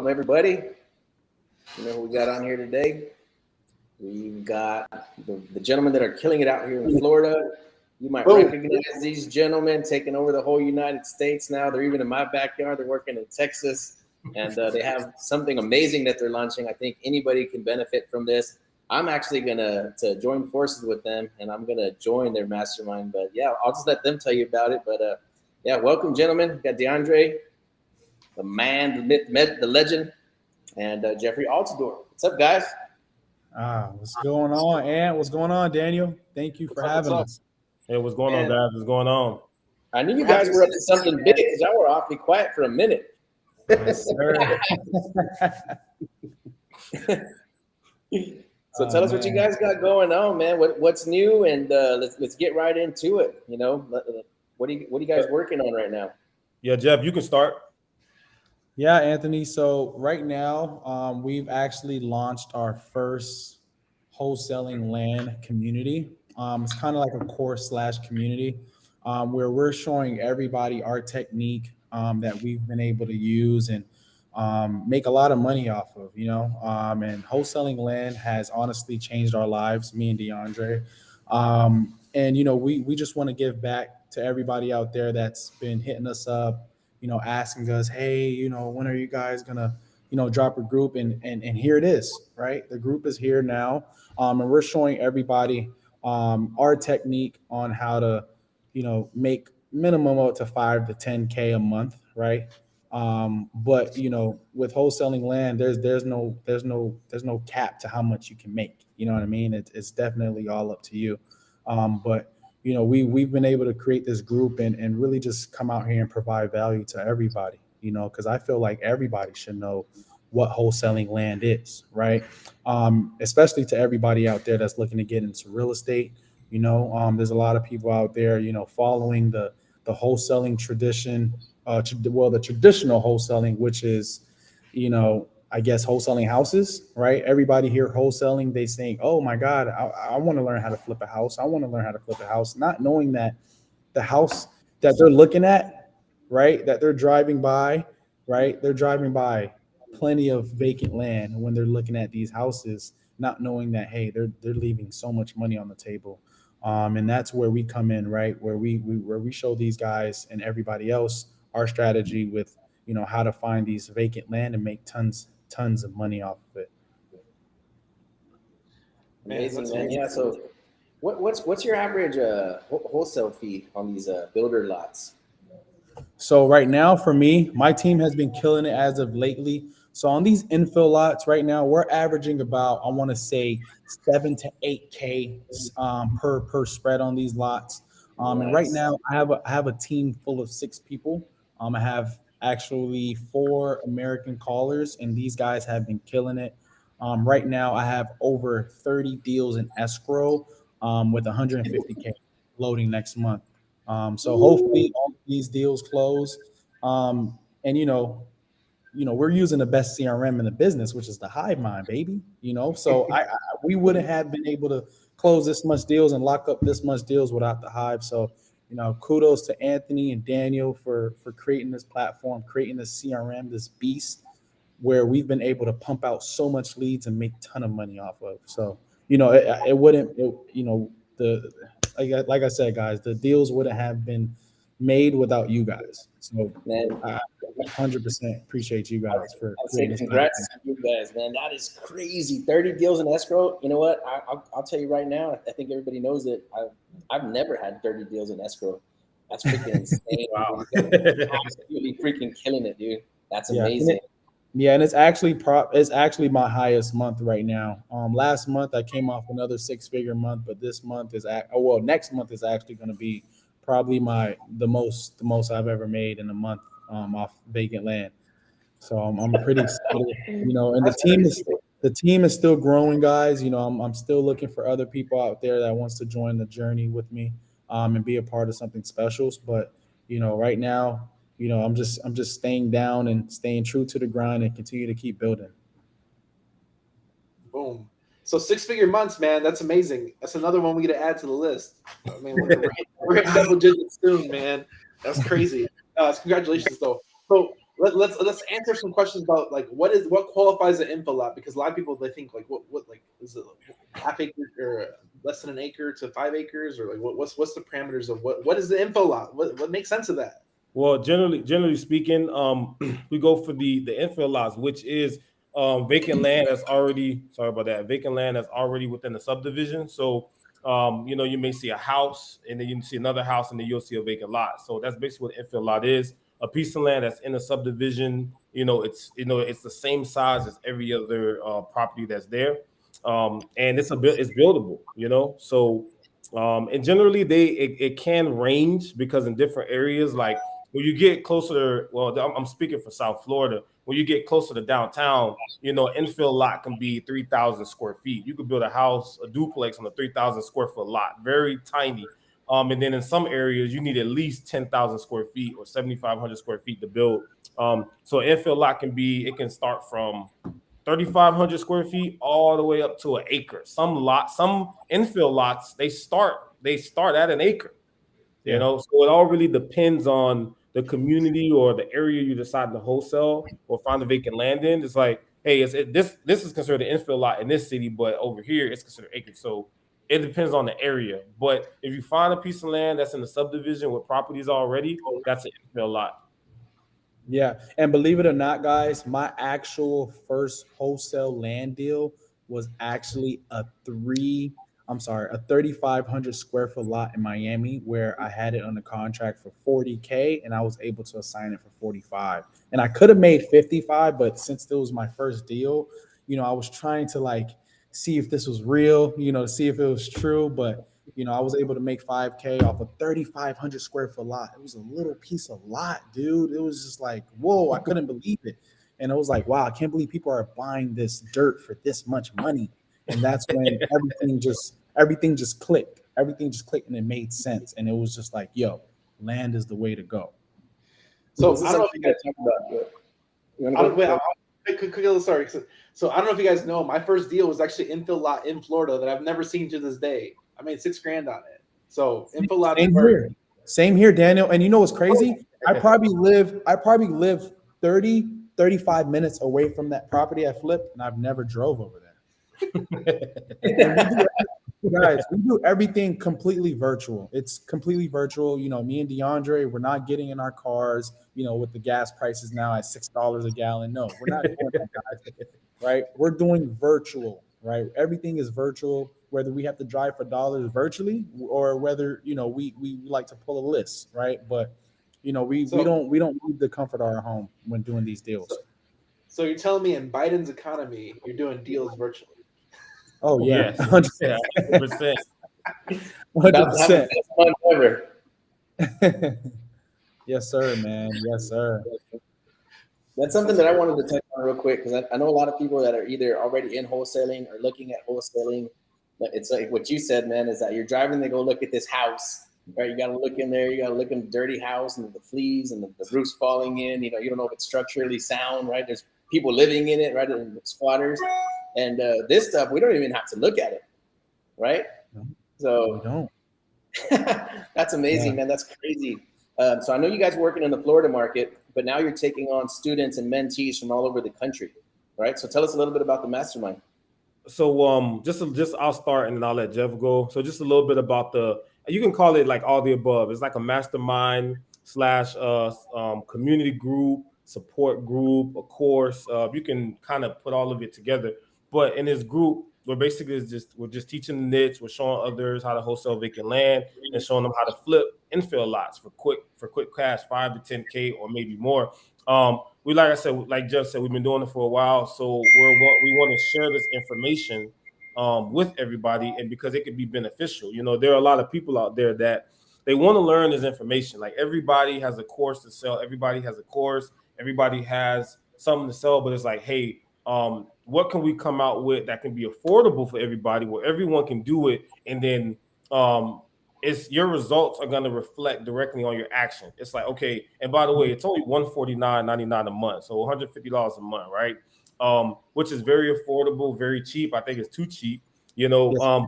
everybody. You know who we got on here today? We've got the gentlemen that are killing it out here in Florida. You might recognize these gentlemen taking over the whole United States now. They're even in my backyard. They're working in Texas, and they have something amazing that they're launching. I think anybody can benefit from this. I'm actually gonna join forces with them, and I'm gonna join their mastermind. But yeah, I'll just let them tell you about it. But yeah, welcome, gentlemen. We got Deandre, the man, the myth, the legend, and Jeffrey Altidort. What's up, guys? What's going on, Ant? What's going on, Daniel? Thank you for having us. Hey, what's going on, guys? What's going on? I knew you guys were up to something big because y'all were awfully quiet for a minute. Yes, sir. So tell us what you guys got going on, man. What's new, and let's get right into it. You know, what are you guys working on right now? Yeah, Jeff, you can start. Yeah, Anthony. So right now, we've actually launched our first wholesaling land community. It's kind of like a course/community where we're showing everybody our technique that we've been able to use and make a lot of money off of, and wholesaling land has honestly changed our lives, me and Deandre. And, we just want to give back to everybody out there that's been hitting us up, asking us, hey, when are you guys gonna, drop a group? And here it is, right? The group is here now. And we're showing everybody our technique on how to, make minimum up to 5 to 10K a month, right? But with wholesaling land, there's no cap to how much you can make. You know what I mean? It's definitely all up to you. But we've been able to create this group and really just come out here and provide value to everybody, because I feel like everybody should know what wholesaling land is, right? Especially to everybody out there that's looking to get into real estate. There's a lot of people out there, following the wholesaling tradition, the traditional wholesaling, which is, I guess wholesaling houses, right? Everybody here wholesaling, they saying, oh my God, I want to learn how to flip a house. I want to learn how to flip a house, not knowing that the house that they're looking at, right, that they're driving by, right, they're driving by plenty of vacant land when they're looking at these houses, not knowing that, hey, they're leaving so much money on the table. And that's where we come in, right, where we show these guys and everybody else our strategy with, how to find these vacant land and make tons of money off of it. Amazing, man. Yeah. So, what's your average wholesale fee on these builder lots? So right now, for me, my team has been killing it as of lately. So on these infill lots right now, we're averaging about, I want to say, 7 to 8K per spread on these lots. And right now, I have a team full of 6 people. I have actually 4 American callers, and these guys have been killing it. Right now, I have over 30 deals in escrow with 150K loading next month. So hopefully all these deals close. And we're using the best CRM in the business, which is the Hive Mind, baby. So we wouldn't have been able to close this much deals and lock up this much deals without the Hive. So kudos to Anthony and Daniel for creating this platform, creating this CRM, this beast, where we've been able to pump out so much leads and make a ton of money off of. So, like I said, guys, the deals wouldn't have been made without you guys. So, man, I 100% appreciate you guys for creating this. Congrats to you guys, man. That is crazy. 30 deals in escrow. You know what? I'll tell you right now. I think everybody knows it. I've never had 30 deals in escrow. That's freaking insane. Wow. Absolutely freaking killing it, dude. That's amazing. Yeah, and it's actually my highest month right now. Last month I came off another 6-figure month, but this month is next month is actually going to be probably the most I've ever made in a month off vacant land. So I'm pretty excited, and the team is still growing, guys. I'm still looking for other people out there that wants to join the journey with me and be a part of something special. But right now, I'm just staying down and staying true to the grind and continue to keep building. Boom. So 6-figure months, man, that's amazing. That's another one we get to add to the list. I mean, we're hitting double digits soon, man. That's crazy. Congratulations, though. So let's answer some questions about like what qualifies an infill lot, because a lot of people they think like what like is it half acre or less than an acre to 5 acres, or like what's the parameters of what is the infill lot? What makes sense of that? Well, generally speaking, we go for the infill lots, which is vacant land that's already vacant land that's already within the subdivision. So you may see a house and then you see another house and then you'll see a vacant lot. So that's basically what infill lot is. A piece of land that's in a subdivision, it's the same size as every other property that's there. And it's buildable, So and generally it can range, because in different areas, like when you get closer, well, I'm speaking for South Florida. When you get closer to downtown, infill lot can be 3,000 square feet. You could build a house, a duplex on a 3,000 square foot lot, very tiny. And then in some areas, you need at least 10,000 square feet or 7,500 square feet to build. So infill lot can start from 3,500 square feet all the way up to an acre. Some infill lots, they start at an acre. So it all really depends on the community or the area you decide to wholesale or find the vacant land in. It's like, hey, this is considered an infill lot in this city, but over here it's considered acres. So it depends on the area. But if you find a piece of land that's in the subdivision with properties already, that's an infill lot. Yeah, and believe it or not, guys, my actual first wholesale land deal was actually a 3,500 square foot lot in Miami, where I had it on the contract for 40K and I was able to assign it for 45. And I could have made 55, but since it was my first deal, I was trying to like see if this was real, to see if it was true, but I was able to make 5K off a 3,500 square foot lot. It was a little piece of lot, dude. It was just like, whoa, I couldn't believe it. And it was like, wow, I can't believe people are buying this dirt for this much money. And that's when everything just clicked. Everything just clicked and it made sense. And it was just like, yo, land is the way to go. So I don't know if you guys talk about sorry. So I don't know if you guys know, my first deal was actually infill lot in Florida that I've never seen to this day. I made $6,000 on it. So infill lot. Same here, Daniel. And you know what's crazy? I probably live 30, 35 minutes away from that property I flipped, and I've never drove over there. Guys, we do everything completely virtual. It's completely virtual. Me and Deandre, we're not getting in our cars, with the gas prices now at $6 a gallon. No, we're not doing that, guys. Right? We're doing virtual, right? Everything is virtual, whether we have to drive for dollars virtually or whether, we like to pull a list, right? But we don't need the comfort of our home when doing these deals. So you're telling me in Biden's economy, you're doing deals virtually? Oh yeah, 100%. 100%. Yes, sir, man. Yes, sir. That's something that I wanted to touch on real quick, because I know a lot of people that are either already in wholesaling or looking at wholesaling. But it's like what you said, man, is that you're driving to go look at this house, right? You got to look in there. You got to look in the dirty house and the fleas and the roof's falling in. You don't know if it's structurally sound, right? There's people living in it, right? And squatters. And this stuff, we don't even have to look at it, right? So we don't. That's amazing, man. That's crazy. So I know you guys are working in the Florida market, but now you're taking on students and mentees from all over the country, right? So tell us a little bit about the mastermind. So just I'll start and then I'll let Jeff go. So just a little bit about you can call it like all the above. It's like a mastermind / community group, support group, a course. You can kind of put all of it together. But in this group, we're just teaching the niche. We're showing others how to wholesale vacant land and showing them how to flip infill lots for quick cash, 5 to 10K or maybe more. Like Jeff said, we've been doing it for a while, so we want to share this information with everybody, and because it could be beneficial. There are a lot of people out there that they want to learn this information. Like everybody has a course to sell, everybody has something to sell, but it's like, hey, what can we come out with that can be affordable for everybody, where everyone can do it, and then your results are going to reflect directly on your action. It's like, okay, and by the way, it's only $149.99 a month, so $150 a month, right? Which is very affordable, very cheap. I think it's too cheap, Yes.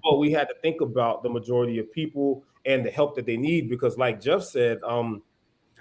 But we had to think about the majority of people and the help that they need, because like Jeff said,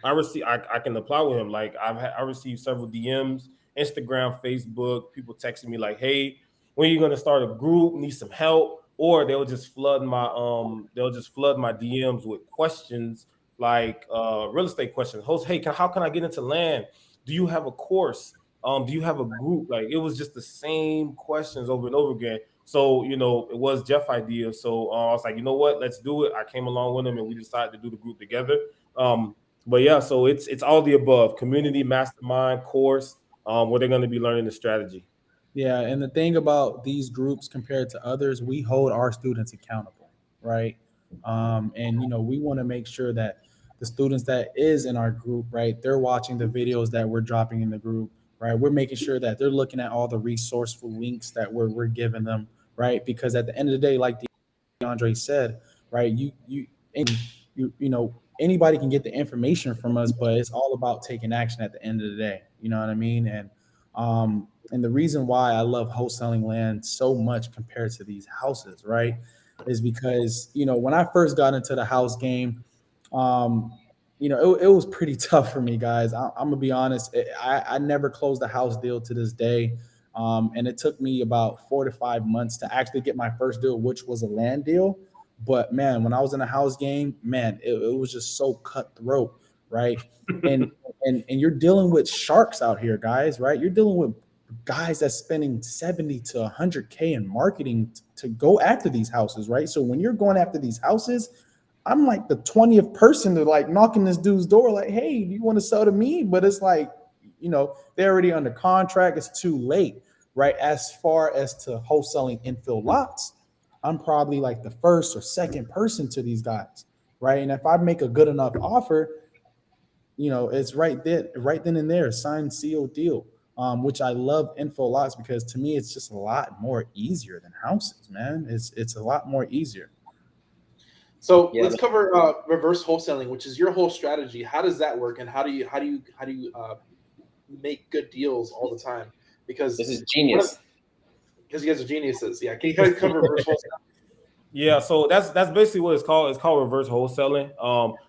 I can apply with him. Like I received several DMs, Instagram, Facebook, people texting me like, hey, when are you gonna start a group? Need some help? Or they'll just flood my DMs with questions like real estate questions. Host, hey, how can I get into land? Do you have a course? Do you have a group? Like it was just the same questions over and over again. So, it was Jeff idea. So I was like, you know what, let's do it. I came along with him and we decided to do the group together. But yeah, so it's all the above: community, mastermind, course, where they're going to be learning the strategy. Yeah, and the thing about these groups compared to others, we hold our students accountable, right? And we want to make sure that the students that is in our group, right, they're watching the videos that we're dropping in the group, right? We're making sure that they're looking at all the resourceful links that we're giving them, right? Because at the end of the day, like Deandre said, right, anybody can get the information from us, but it's all about taking action at the end of the day. You know what I mean? And the reason why I love wholesaling land so much compared to these houses, right, is because when I first got into the house game, it was pretty tough for me, guys. I'm gonna be honest. I never closed a house deal to this day, and it took me about 4 to 5 months to actually get my first deal, which was a land deal. But man, when I was in a house game, man, it was just so cutthroat, right? And and you're dealing with sharks out here, guys, right? You're dealing with guys that's spending 70 to 100K in marketing to go after these houses, right? So when you're going after these houses, I'm like the 20th person to like knocking this dude's door, like, hey, do you want to sell to me? But it's like, they're already under contract. It's too late, right? As far as to wholesaling infill lots, I'm probably like the first or second person to these guys, right? And if I make a good enough offer, it's right then and there, signed, sealed deal. Which I love info lots because to me it's just a lot more easier than houses, man. It's a lot more easier. So let's cover reverse wholesaling, which is your whole strategy. How does that work, and how do you make good deals all the time? Because this is genius. Because you guys are geniuses. Yeah, can you guys cover reverse wholesaling? Yeah, so that's basically what it's called. It's called reverse wholesaling.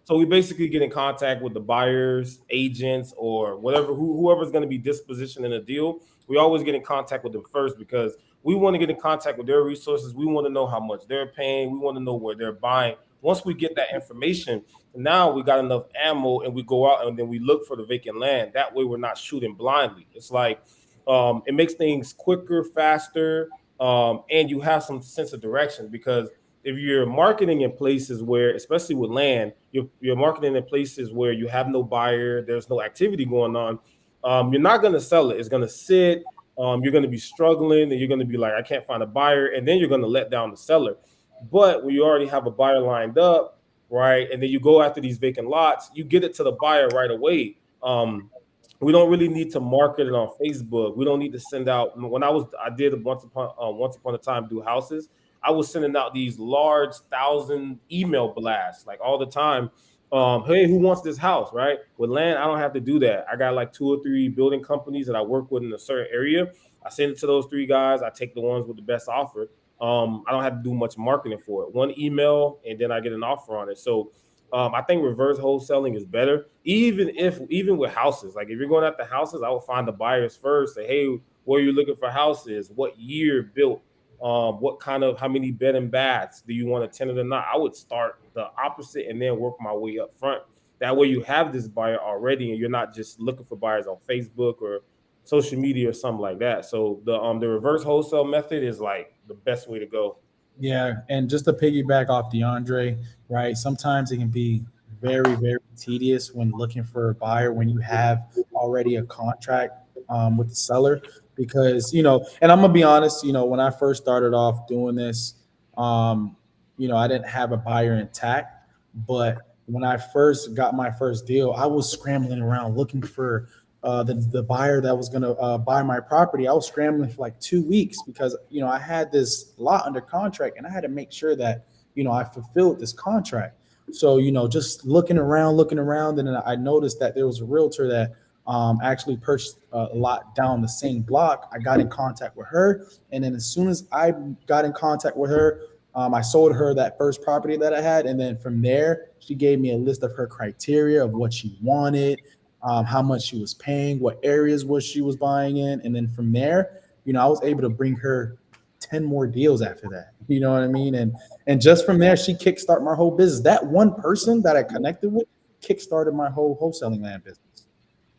So we basically get in contact with the buyers, agents, or whoever's going to be dispositioned in a deal. We always get in contact with them first because we want to get in contact with their resources. We want to know how much they're paying. We want to know where they're buying. Once we get that information, now we got enough ammo, and we go out and then we look for the vacant land. That way, we're not shooting blindly. It's like it makes things quicker, faster. And you have some sense of direction, because if you're marketing in places where, especially with land, you're marketing in places where you have no buyer, there's no activity going on, you're not going to sell it. It's going to sit. You're going to be struggling, and you're going to be like, I can't find a buyer, and then you're going to let down the seller. But when you already have a buyer lined up, right, and then you go after these vacant lots, you get it to the buyer right away. We don't really need to market it on Facebook. We don't need to send out. When I did once upon a time do houses, I was sending out these large 1,000 email blasts like all the time. Hey, who wants this house? Right? With land, I don't have to do that. I got like 2 or 3 building companies that I work with in a certain area. I send it to those 3 guys. I take the ones with the best offer. I don't have to do much marketing for it. 1 email, and then I get an offer on it. So I think reverse wholesaling is better, even with houses. Like if you're going after houses, I would find the buyers first. Say, hey, where are you looking for houses? What year built? How many bed and baths do you want a tenant or not? I would start the opposite and then work my way up front. That way you have this buyer already, and you're not just looking for buyers on Facebook or social media or something like that. So the reverse wholesale method is like the best way to go. Yeah, and just to piggyback off DeAndre, right? Sometimes it can be very, very tedious when looking for a buyer when you have already a contract with the seller, because and I'm gonna be honest, when I first started off doing this, I didn't have a buyer intact, but when I first got my first deal, I was scrambling around looking for the buyer that was going to buy my property. I was scrambling for like 2 weeks because, I had this lot under contract and I had to make sure that, I fulfilled this contract. So, just looking around, and then I noticed that there was a realtor that actually purchased a lot down the same block. I got in contact with her. And then as soon as I got in contact with her, I sold her that first property that I had, and then from there, she gave me a list of her criteria of what she wanted, how much she was paying, what areas was she was buying in, and then from there, I was able to bring her 10 more deals after that. You know what I mean? And just from there, she kickstarted my whole business. That one person that I connected with kickstarted my whole wholesaling land business.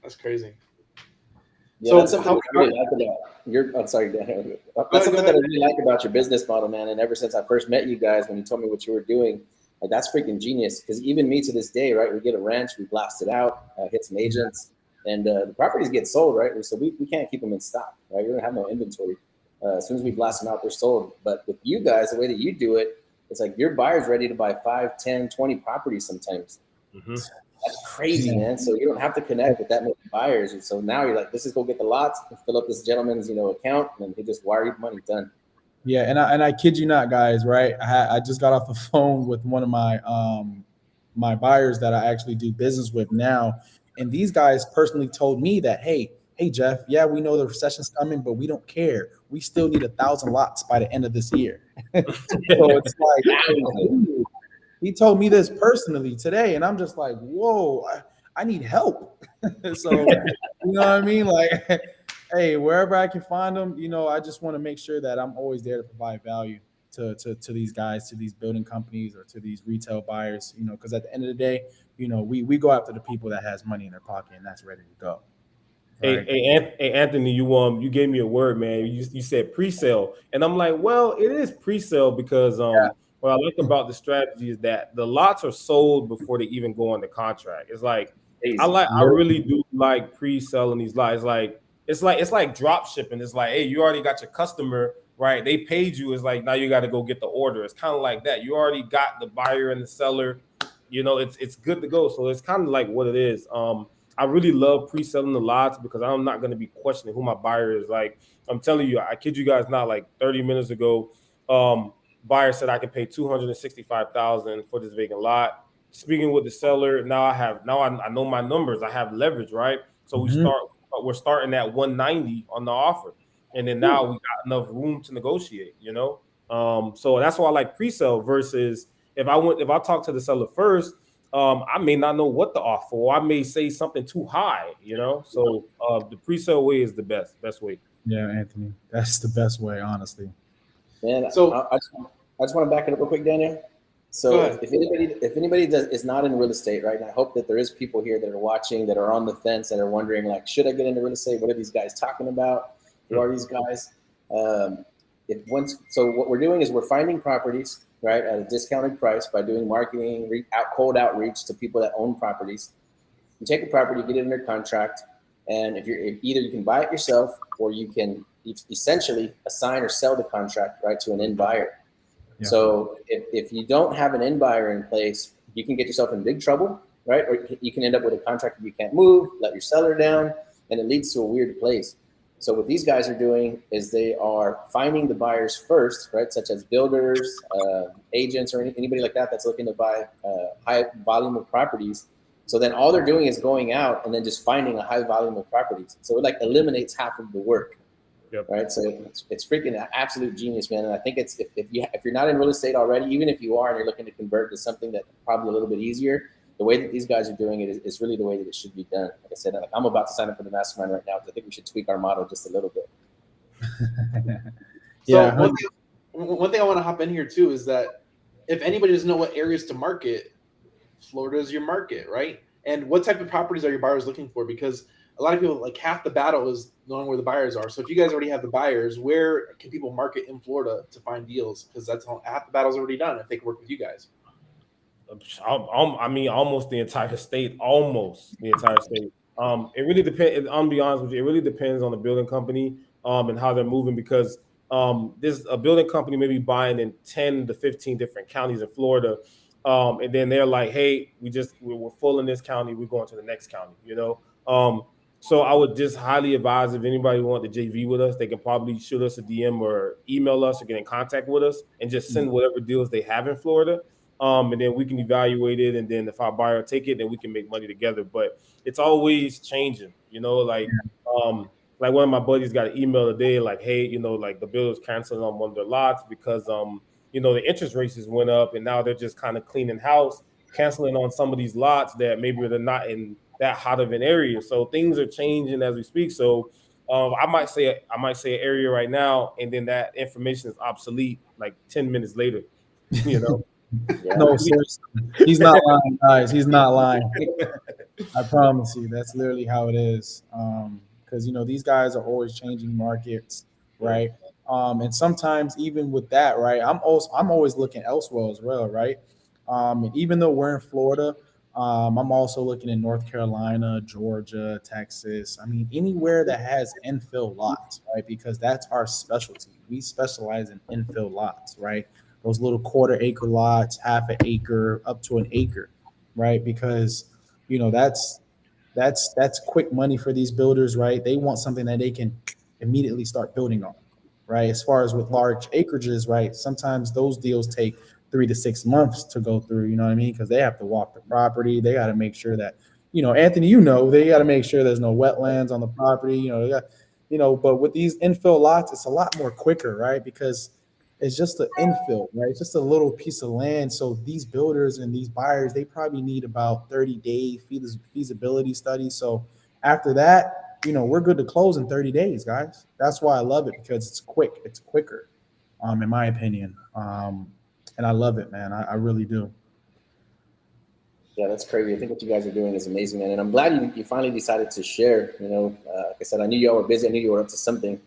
That's crazy. Yeah, So that's something I really like about I'm sorry, Dan. That's something that I really like about your business model, man. And ever since I first met you guys, when you told me what you were doing, like that's freaking genius. Because even me to this day, right? We get a ranch, we blast it out, hit some agents, and the properties get sold, right? So we can't keep them in stock, right? We don't have no inventory. As soon as we blast them out, they're sold. But with you guys, the way that you do it, it's like your buyer's ready to buy 5, 10, 20 properties sometimes. Mm-hmm. That's crazy, man. So you don't have to connect with that many buyers. And so now you're like, let's just go get the lots and fill up this gentleman's, account, and he just wire you money, done. Yeah, and I kid you not, guys, right? I just got off the phone with one of my my buyers that I actually do business with now. And these guys personally told me that, hey, Jeff, yeah, we know the recession's coming, but we don't care. We still need 1,000 lots by the end of this year. So it's like, he told me this personally today, and I'm just like, whoa, I need help. So, you know what I mean? Like, hey, wherever I can find them, I just want to make sure that I'm always there to provide value to these guys, to these building companies, or to these retail buyers, because at the end of the day, we go after the people that has money in their pocket and that's ready to go. Right. Hey, Anthony, you gave me a word, man. You said pre-sale, and I'm like, well, it is pre-sale because what I like about the strategy is that the lots are sold before they even go on the contract. It's like I really do like pre-selling these lots. It's like drop shipping. It's like, hey, you already got your customer, right? They paid you. It's like now you got to go get the order. It's kind of like that. You already got the buyer and the seller. It's good to go. So it's kind of like what it is. I really love pre-selling the lots because I'm not going to be questioning who my buyer is. Like I'm telling you, I kid you guys not, like 30 minutes ago, buyer said I can pay $265,000 for this vacant lot. Speaking with the seller, I know my numbers. I have leverage, right? So we're starting at 190 on the offer, and then now we got enough room to negotiate. So that's why I like pre-sale versus if I talk to the seller first. I may not know what to offer, or I may say something too high, So the pre-sale way is the best way. Yeah, Anthony, that's the best way, honestly. Man, so I just want to back it up real quick, Daniel. So if anybody is not in real estate, right? And I hope that there is people here that are watching that are on the fence that are wondering, like, should I get into real estate? What are these guys talking about? Who are these guys? So what we're doing is we're finding properties, right, at a discounted price by doing marketing, cold outreach to people that own properties. You take a property, get it under contract, and if either you can buy it yourself or you can essentially assign or sell the contract, right, to an end buyer. Yeah. So if you don't have an end buyer in place, you can get yourself in big trouble, right? Or you can end up with a contract that you can't move, let your seller down, and it leads to a weird place. So what these guys are doing is they are finding the buyers first, right? Such as builders, agents, or anybody like that that's looking to buy high volume of properties. So then all they're doing is going out and then just finding a high volume of properties. So it like eliminates half of the work, right? So it's freaking absolute genius, man. And I think it's if you're not in real estate already, even if you are and you're looking to convert to something that's probably a little bit easier, the way that these guys are doing it is really the way that it should be done. Like I said, I'm about to sign up for the mastermind right now because I think we should tweak our model just a little bit. Yeah. So one thing I want to hop in here too is that if anybody doesn't know what areas to market, Florida is your market, right? And what type of properties are your buyers looking for? Because a lot of people, like half the battle is knowing where the buyers are. So if you guys already have the buyers, where can people market in Florida to find deals? Because that's half the battle's already done if they can work with you guys. I mean, almost the entire state. It really depends. I'll be honest with you. It really depends on the building company and how they're moving because there's a building company maybe buying in 10 to 15 different counties in Florida. And then they're like, hey, we're full in this county. We're going to the next county, So I would just highly advise if anybody want to JV with us, they can probably shoot us a DM or email us or get in contact with us and just send whatever deals they have in Florida. And then we can evaluate it. And then if our buyer take it, then we can make money together. But it's always changing, like one of my buddies got an email today, like, hey, like the builder's canceling on one of their lots because the interest rates just went up, and now they're just kind of cleaning house, canceling on some of these lots that maybe they're not in that hot of an area. So things are changing as we speak. So I might say an area right now, and then that information is obsolete like 10 minutes later. Yeah. No, seriously, he's not lying, guys. He's not lying. I promise you, that's literally how it is. Because these guys are always changing markets, right? And sometimes even with that, right, I'm always looking elsewhere as well, right? And even though we're in Florida, I'm also looking in North Carolina, Georgia, Texas. I mean, anywhere that has infill lots, right? Because that's our specialty. We specialize in infill lots, right? Those little quarter-acre lots, half an acre, up to an acre, right? Because that's quick money for these builders, right? They want something that they can immediately start building on, right? As far as with large acreages, right? Sometimes those deals take 3 to 6 months to go through, you know what I mean? Because they have to walk the property. They got to make sure that, Anthony, they got to make sure there's no wetlands on the property, but with these infill lots, it's a lot more quicker, right? Because it's just an infill, right? It's just a little piece of land. So these builders and these buyers, they probably need about 30-day feasibility study. So after that, we're good to close in 30 days, guys. That's why I love it, because it's quick. It's quicker, in my opinion. And I love it, man. I really do. Yeah, that's crazy. I think what you guys are doing is amazing, man. And I'm glad you finally decided to share. Like I said, I knew y'all were busy. I knew you were up to something.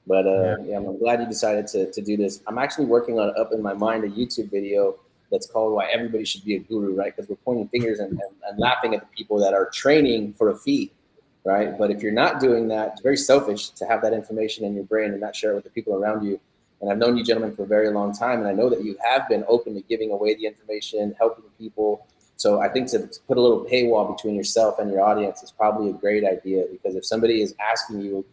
But I'm glad you decided to do this. I'm actually working on up in my mind a YouTube video that's called "Why Everybody Should Be a Guru," right? Because we're pointing fingers and laughing at the people that are training for a fee, right? But if you're not doing that, it's very selfish to have that information in your brain and not share it with the people around you. And I've known you gentlemen for a very long time, and I know that you have been open to giving away the information, helping people. So I think to put a little paywall between yourself and your audience is probably a great idea, because if somebody is asking you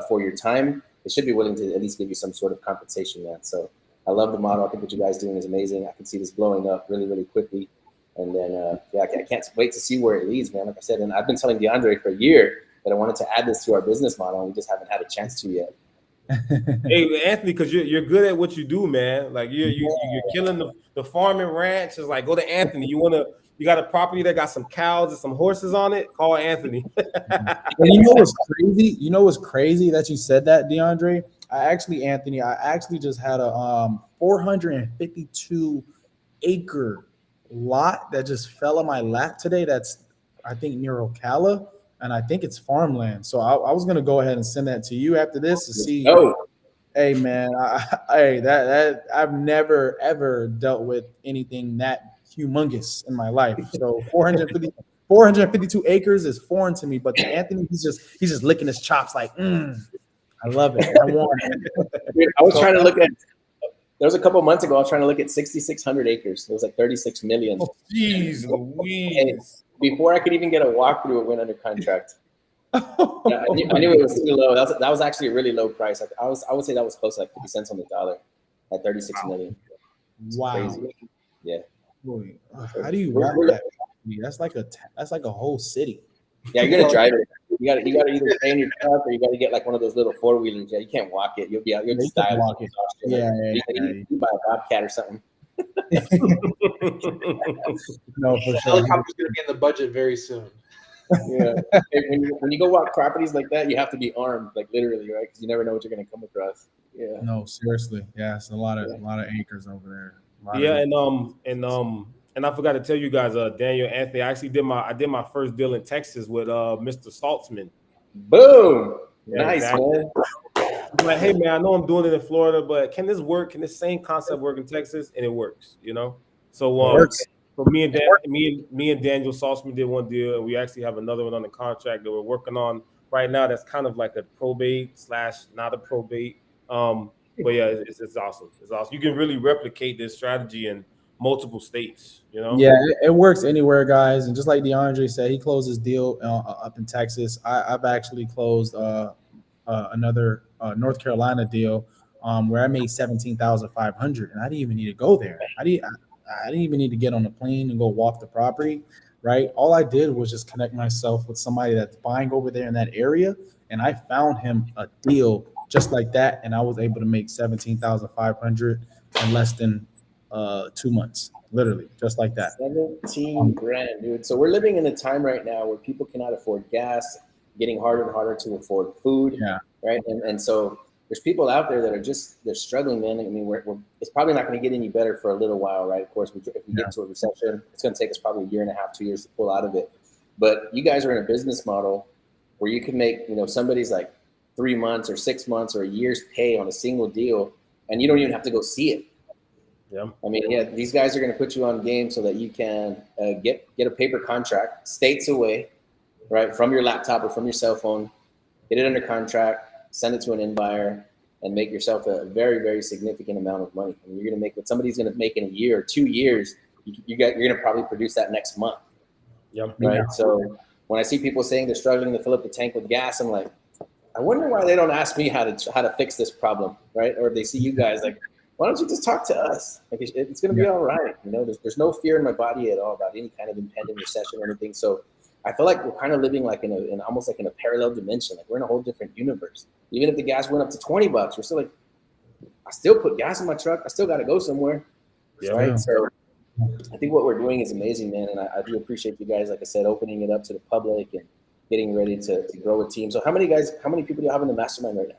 for your time, they should be willing to at least give you some sort of compensation, man. So I love the model. I think what you guys are doing is amazing. I can see this blowing up really, really quickly. And then, I can't wait to see where it leads, man. Like I said, and I've been telling Deandre for a year that I wanted to add this to our business model, and we just haven't had a chance to yet. Hey, Anthony, because you're good at what you do, man. Like you're killing the farm and ranch. It's like, go to Anthony. You got a property that got some cows and some horses on it? Call Anthony. And you know what's crazy? You know what's crazy that you said that, Deandre? I actually just had a 452 acre lot that just fell on my lap today. That's, I think, near Ocala, and I think it's farmland. So I was gonna go ahead and send that to you after this to see. Oh, hey man, that I've never ever dealt with anything that humongous in my life. So 452 acres is foreign to me, but to Anthony, he's just licking his chops like, I love it. I want it. Dude, I was trying to look at. There was a couple of months ago. I was trying to look at 6,600 acres. It was like 36 million. Oh, jeez Louise. Before I could even get a walkthrough, it went under contract. I knew it was too low. That was actually a really low price. I would say that was close to like 50 cents on the dollar at 36 million. It's wow. Crazy. Yeah. Boy, how do you want that? That's like a whole city. Yeah, you're gonna drive it. You gotta either stay in your truck or you gotta get like one of those little 4-wheelers. Yeah, you can't walk it. You'll just die. Walk it. Yeah. You buy a Bobcat or something. No, for sure. Helicopter's gonna be in the budget very soon. Yeah. When you go walk properties like that, you have to be armed, like literally, right? Because you never know what you're gonna come across. Yeah. No, seriously. Yeah, it's a lot of acres over there. Yeah, and I forgot to tell you guys, Daniel, Anthony, I did my first deal in Texas with Mr. Saltzman. Boom. Yeah, nice, exactly. man. I'm like, hey man, I know I'm doing it in Florida, but can this work? Can this same concept work in Texas? And it works, So for me and Daniel Saltzman did one deal, and we actually have another one on the contract that we're working on right now. That's kind of like a probate / not a probate. But yeah, it's awesome. It's awesome. You can really replicate this strategy in multiple states, Yeah, it works anywhere, guys. And just like Deandre said, he closed his deal up in Texas. I've actually closed another North Carolina deal where I made $17,500, and I didn't even need to go there. I didn't even need to get on a plane and go walk the property, right? All I did was just connect myself with somebody that's buying over there in that area, and I found him a deal just like that, and I was able to make $17,500 in less than 2 months, literally, just like that. 17 grand, dude. So we're living in a time right now where people cannot afford gas, getting harder and harder to afford food, Yeah. right? And so there's people out there that are they're struggling, man. I mean, it's probably not going to get any better for a little while, right? Of course, if we get into a recession, it's going to take us probably a year and a half, 2 years to pull out of it. But you guys are in a business model where you can make, somebody's like 3 months or 6 months or a year's pay on a single deal, and you don't even have to go see it. Yeah. I mean, yeah, these guys are going to put you on game so that you can get a paper contract states away, right, from your laptop or from your cell phone, get it under contract, send it to an end buyer, and make yourself a very, very significant amount of money. I mean, you're going to make what somebody's going to make in a year or 2 years. You're going to probably produce that next month. Yep. Right. Yeah. So when I see people saying they're struggling to fill up the tank with gas, I'm like, I wonder why they don't ask me how to fix this problem, right? Or if they see you guys, like, why don't you just talk to us? Like, it's going to be all right. There's no fear in my body at all about any kind of impending recession or anything. So I feel like we're kind of living like in almost like in a parallel dimension. Like we're in a whole different universe. Even if the gas went up to $20, we're still like, I still put gas in my truck. I still got to go somewhere, right? Yeah. So I think what we're doing is amazing, man. And I do appreciate you guys, like I said, opening it up to the public and getting ready to grow a team. So how many people do you have in the mastermind right now?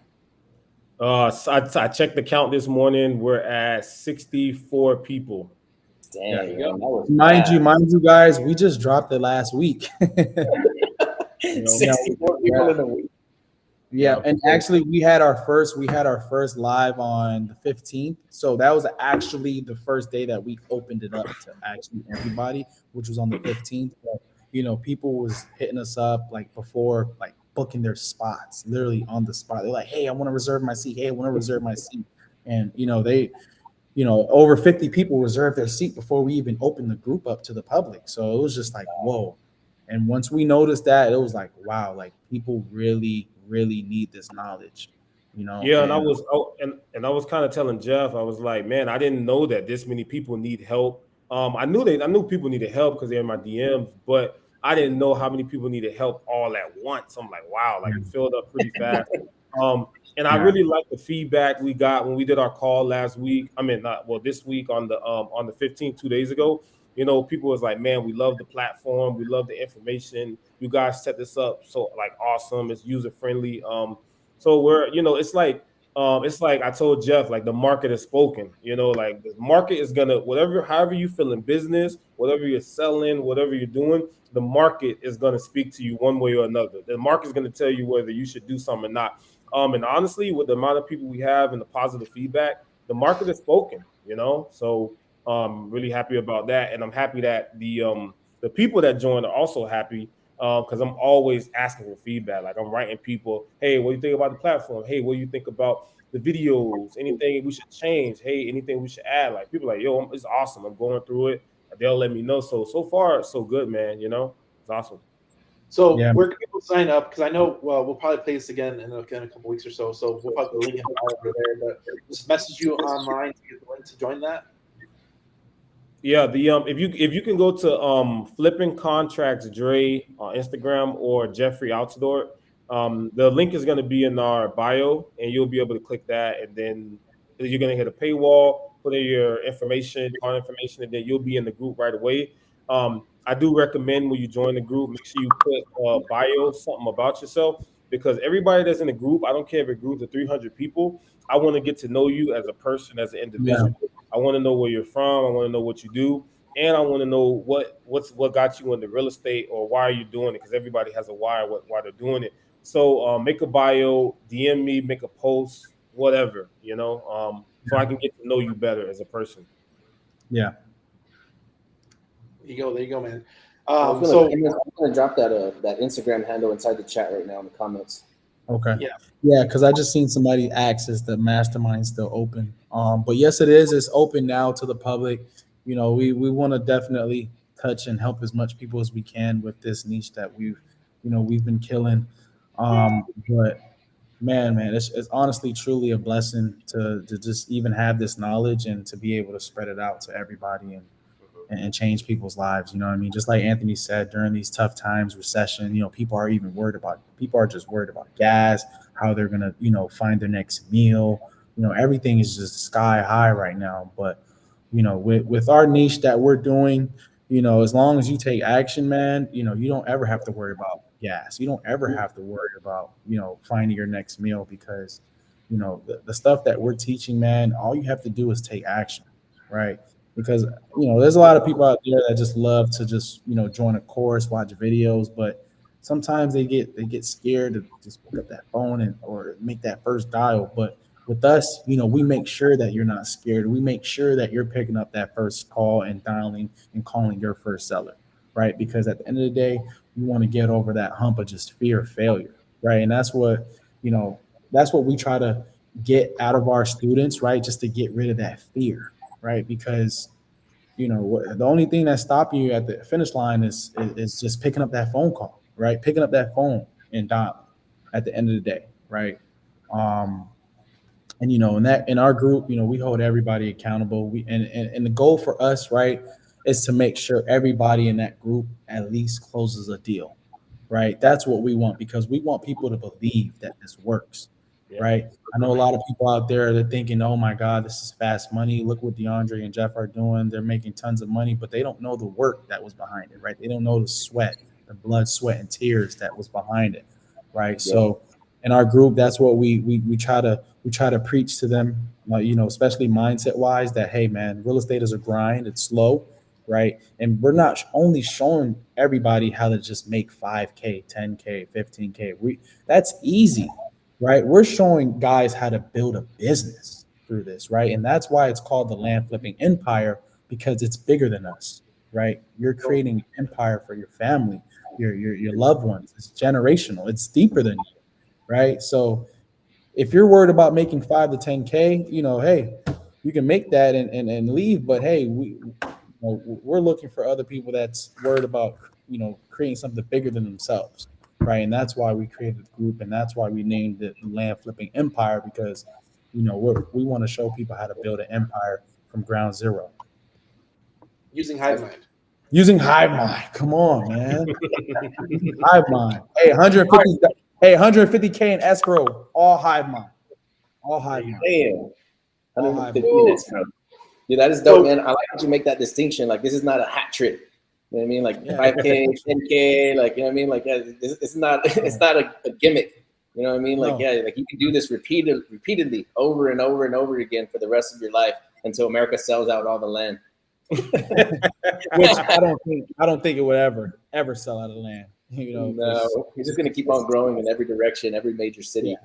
So I checked the count this morning. We're at 64 people. Dang, man, that was Mind bad. you guys, we just dropped it last week. 64 people in a week. Yeah, and actually we had our first live on the 15th. So that was actually the first day that we opened it up to actually everybody, which was on the 15th. But, people was hitting us up like before, like booking their spots, literally on the spot. They're like, "Hey, I want to reserve my seat. Hey, I want to reserve my seat." And they over 50 people reserved their seat before we even opened the group up to the public. So it was just like, whoa. And once we noticed that, it was like, wow, like people really, really need this knowledge, Yeah, and I was kind of telling Jeff, I was like, man, I didn't know that this many people need help. I knew people needed help because they're in my DMs, but I didn't know how many people needed help all at once. I'm like, wow, like it filled up pretty fast. And I really like the feedback we got when we did our call last week. I mean, this week on the 15th, 2 days ago. People was like, man, we love the platform, we love the information. You guys set this up so like awesome. It's user friendly. So we're, it's like I told Jeff, like the market has spoken. Like the market is gonna however you feel in business, whatever you're selling, whatever you're doing, the market is gonna speak to you one way or another. The market is gonna tell you whether you should do something or not. And honestly, with the amount of people we have and the positive feedback, the market has spoken. So really happy about that, and I'm happy that the people that joined are also happy. Because I'm always asking for feedback. Like I'm writing people, hey, what do you think about the platform? Hey, what do you think about the videos? Anything we should change? Hey, anything we should add? Like people are like, yo, it's awesome. I'm going through it. They'll let me know. So far, so good, man. It's awesome. So where can people sign up? Because I know we'll probably play this again in a couple weeks or so. So we'll probably link it over there. But just message you online to get the link to join that. Yeah, if you can go to Flipping Contracts Dre on Instagram or Jeffrey Altidort, the link is going to be in our bio, and you'll be able to click that, and then you're going to hit a paywall, put in your information, card information, and then you'll be in the group right away. I do recommend when you join the group, make sure you put bio, something about yourself, because everybody that's in the group, I don't care if it groups of 300 people, I want to get to know you as a person, as an individual. Yeah. I want to know where you're from. I want to know what you do, and I want to know what got you into real estate, or why are you doing it? Because everybody has a why they're doing it. So make a bio, DM me, make a post, whatever, so I can get to know you better as a person. Yeah. There you go, man. I'm gonna drop that Instagram handle inside the chat right now in the comments. Okay. Yeah, because I just seen somebody ask, is the mastermind still open? But yes, it is. It's open now to the public. We want to definitely touch and help as much people as we can with this niche that we've been killing. But man, it's honestly truly a blessing to just even have this knowledge and to be able to spread it out to everybody and change people's lives. You know what I mean? Just like Anthony said, during these tough times, recession, people are just worried about gas, how they're going to, find their next meal. Everything is just sky high right now. But with our niche that we're doing, as long as you take action, man, you don't ever have to worry about gas. You don't ever have to worry about, finding your next meal because, the stuff that we're teaching, man, all you have to do is take action, right? Because, there's a lot of people out there that just love to just, join a course, watch videos, but sometimes they get scared to just pick up that phone or make that first dial. But with us, we make sure that you're not scared. We make sure that you're picking up that first call and dialing and calling your first seller, right? Because at the end of the day, you want to get over that hump of just fear of failure, right? And that's what we try to get out of our students, right? Just to get rid of that fear, right? Because the only thing that's stopping you at the finish line is just picking up that phone call, right? Picking up that phone and dialing at the end of the day, right? Um, and in our group, we hold everybody accountable. And the goal for us, right, is to make sure everybody in that group at least closes a deal, right? That's what we want because we want people to believe that this works, right? I know a lot of people out there they're thinking, oh my God, this is fast money. Look what Deandre and Jeff are doing. They're making tons of money, but they don't know the work that was behind it, right? They don't know the sweat, the blood, sweat, and tears that was behind it, right? Yeah. So in our group, that's what we try to preach to them, especially mindset wise, that hey man, real estate is a grind, it's slow, right? And we're not only showing everybody how to just make 5K, 10K, 15K. That's easy, right? We're showing guys how to build a business through this, right? And that's why it's called the land flipping empire because it's bigger than us, right? You're creating an empire for your family, your loved ones. It's generational. It's deeper than you, right? So if you're worried about making 5 to 10K, hey, you can make that and leave. But hey, we're looking for other people that's worried about, creating something bigger than themselves, right? And that's why we created the group, and that's why we named it the Land Flipping Empire because, we want to show people how to build an empire from ground zero. Using HiveMind. Using HiveMind. Come on, man. HiveMind. Hey, 150. Hey, 150K in escrow. All HiveMind. All HiveMind. Damn. All 150 HiveMind. minutes, bro. Yeah, that is dope, man. I like that you make that distinction. Like, this is not a hat trick. You know what I mean? Like 5K, 10K, like, you know what I mean? Like, it's not a gimmick. You know what I mean? Like, like you can do this repeatedly over and over and over again for the rest of your life until America sells out all the land. Which I don't think it would ever sell out of land. No, he's just gonna keep on growing in every direction, every major city. Yeah.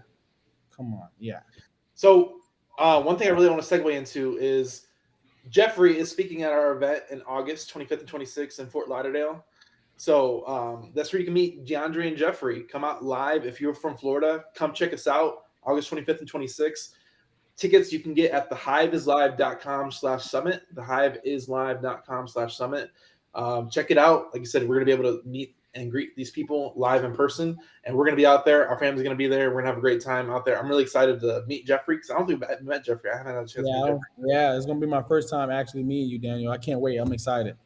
Come on, yeah. So one thing I really want to segue into is Jeffrey is speaking at our event in August 25th and 26th in Fort Lauderdale. So that's where you can meet Deandre and Jeffrey. Come out live. If you're from Florida, come check us out August 25th and 26th. Tickets you can get at thehiveislive.com/summit. Thehiveislive.com/summit. Check it out. Like I said, we're going to be able to meet and greet these people live in person. And we're going to be out there. Our family's going to be there. We're going to have a great time out there. I'm really excited to meet Jeffrey because I don't think I've met Jeffrey. I haven't had a chance to meet Jeffrey. Yeah, it's going to be my first time actually meeting you, Daniel. I can't wait. I'm excited.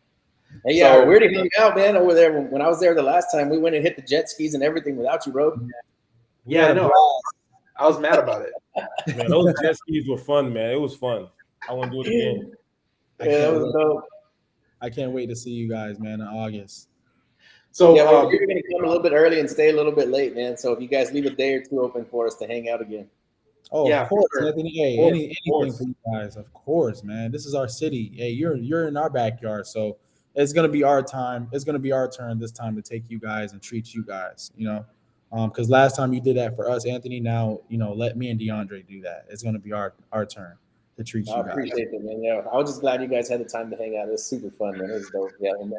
Hey, yeah, we already hung out, man, over there. When I was there the last time, we went and hit the jet skis and everything without you, bro. Yeah, I know. I was mad about it. Man, those jet skis were fun, man. It was fun. I want to do it again. Yeah, that was dope. I can't wait to see you guys, man, in August. So yeah, we're going to come a little bit early and stay a little bit late, man. So if you guys leave a day or two open for us to hang out again. Oh, yeah, of course, Anthony. Hey, anything for you guys, of course, man. This is our city. Hey, you're in our backyard, so it's gonna be our time. It's gonna be our turn this time to take you guys and treat you guys. Because last time you did that for us, Anthony. Now let me and Deandre do that. It's gonna be our turn to treat you guys. I appreciate it, man. Yeah, I was just glad you guys had the time to hang out. It was super fun, man. It was dope. Yeah, and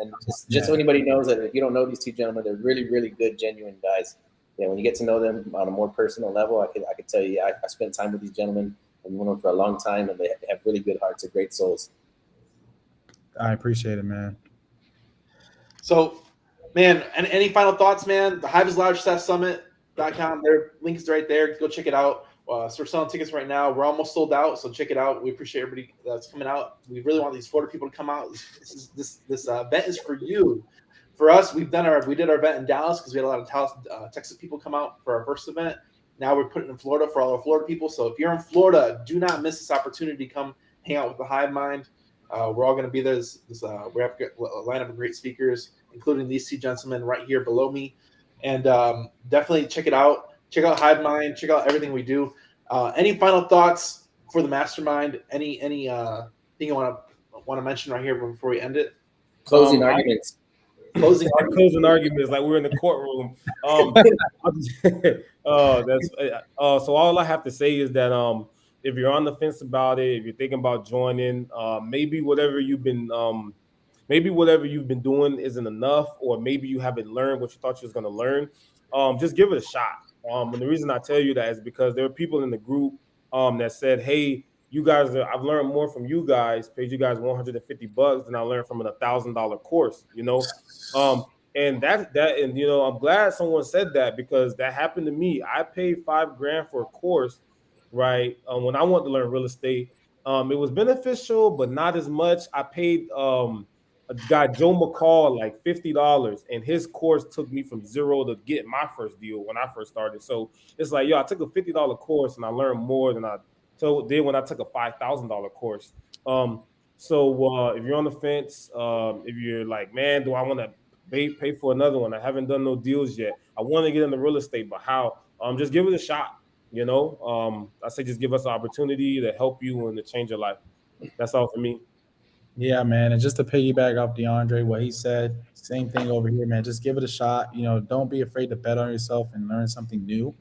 just so anybody knows that if you don't know these two gentlemen, they're really, really good, genuine guys. Yeah, when you get to know them on a more personal level, I could tell you, I spent time with these gentlemen and known them for a long time, and they have really good hearts and great souls. I appreciate it, man. So, man, and any final thoughts, man? The HiveIsLarge.summit.com. Their link is right there. Go check it out. So we're selling tickets right now. We're almost sold out, so check it out. We appreciate everybody that's coming out. We really want these Florida people to come out. This event is for you. For us, we did our event in Dallas because we had a lot of Texas people come out for our first event. Now we're putting it in Florida for all our Florida people. So if you're in Florida, do not miss this opportunity to come hang out with the Hive Mind. We're all going to be there. We have a lineup of great speakers, including these two gentlemen right here below me. And definitely check it out. Check out Hive Mind. Check out everything we do. Any final thoughts for the mastermind? Any thing you want to mention right here before we end it? Closing arguments. Closing arguments, like we're in the courtroom. So all I have to say is that if you're on the fence about it, if you're thinking about joining, maybe whatever you've been doing isn't enough, or maybe you haven't learned what you thought you was going to learn. Just give it a shot. And the reason I tell you that is because there are people in the group that said, "Hey, you guys, I've learned more from you guys. Paid you guys $150 than I learned from an $1,000 course." You know, and and you know, I'm glad someone said that, because that happened to me. I paid $5,000 for a course, right? When I wanted to learn real estate, it was beneficial, but not as much. I paid a guy, Joe McCall, like $50, and his course took me from zero to get my first deal when I first started. So it's like, yo, I took a $50 course and I learned more than I did when I took a $5,000 course. So if you're on the fence, if you're like, man, do I want to pay for another one? I haven't done no deals yet. I want to get into real estate, but how? Just give it a shot. You know, I say just give us an opportunity to help you and to change your life. That's all for me. Yeah, man. And just to piggyback off Deandre, what he said, same thing over here, man. Just give it a shot. You know, don't be afraid to bet on yourself and learn something new.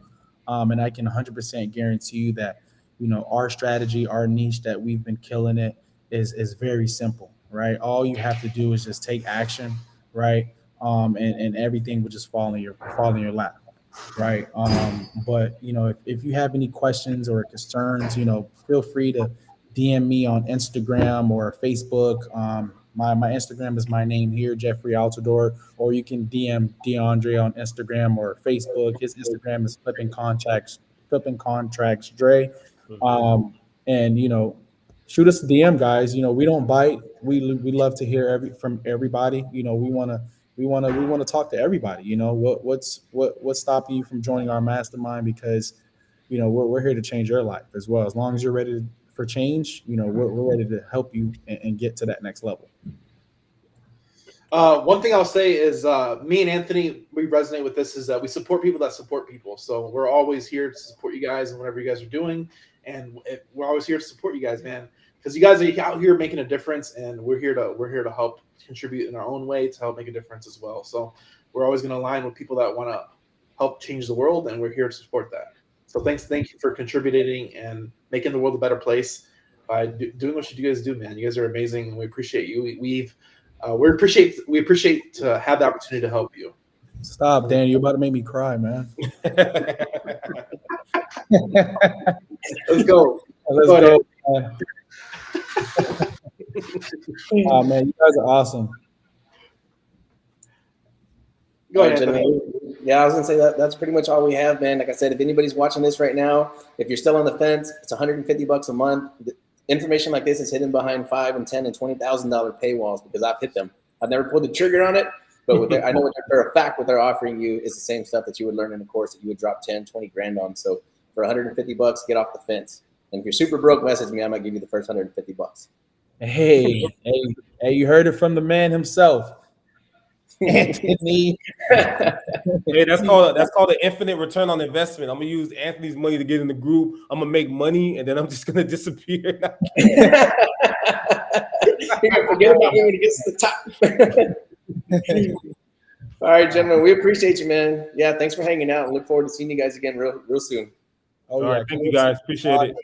And I can 100% guarantee you that, you know, our strategy, our niche that we've been killing it is very simple, right? All you have to do is just take action, right? And everything will just fall in your lap, right? But you know, if you have any questions or concerns, you know, feel free to DM me on Instagram or Facebook. My Instagram is my name here, Jeffrey Altidort, or you can DM Deandre on Instagram or Facebook. His Instagram is flipping contracts Dre. And you know, shoot us a DM, guys. You know, we don't bite. We love to hear from everybody. You know, we want to talk to everybody. You know, what's stopping you from joining our mastermind? Because you know, we're here to change your life as well. As long as you're ready for change, you know, we're ready to help you and get to that next level. One thing I'll say is me and Anthony, we resonate with this, is that we support people that support people. So we're always here to support you guys and whatever you guys are doing. And we're always here to support you guys, man, because you guys are out here making a difference, and we're here to help contribute in our own way to help make a difference as well. So we're always going to align with people that want to help change the world, and we're here to support that. So thank you for contributing and making the world a better place by doing what you guys do, man. You guys are amazing, and we appreciate you. We appreciate to have the opportunity to help you. Stop, Dan. You're about to make me cry, man. Let's go. Let's go. Oh man, you guys are awesome. Go ahead. Yeah, I was gonna say that's pretty much all we have, man. Like I said, if anybody's watching this right now, if you're still on the fence, it's $150 a month. Information like this is hidden behind $5,000 and $10,000 and $20,000 paywalls, because I've hit them. I've never pulled the trigger on it, but I know for a fact what they're offering you is the same stuff that you would learn in a course that you would drop 10, 20 grand on. So for $150, get off the fence. And if you're super broke, message me. I might give you the first $150. Hey, you heard it from the man himself. Anthony. Hey, that's called an infinite return on investment. I'm gonna use Anthony's money to get in the group. I'm gonna make money, and then I'm just gonna disappear. You're gonna forget about me when he gets to the top. All right, gentlemen, we appreciate you, man. Yeah, thanks for hanging out. Look forward to seeing you guys again real soon. All right, thank you guys. Appreciate it.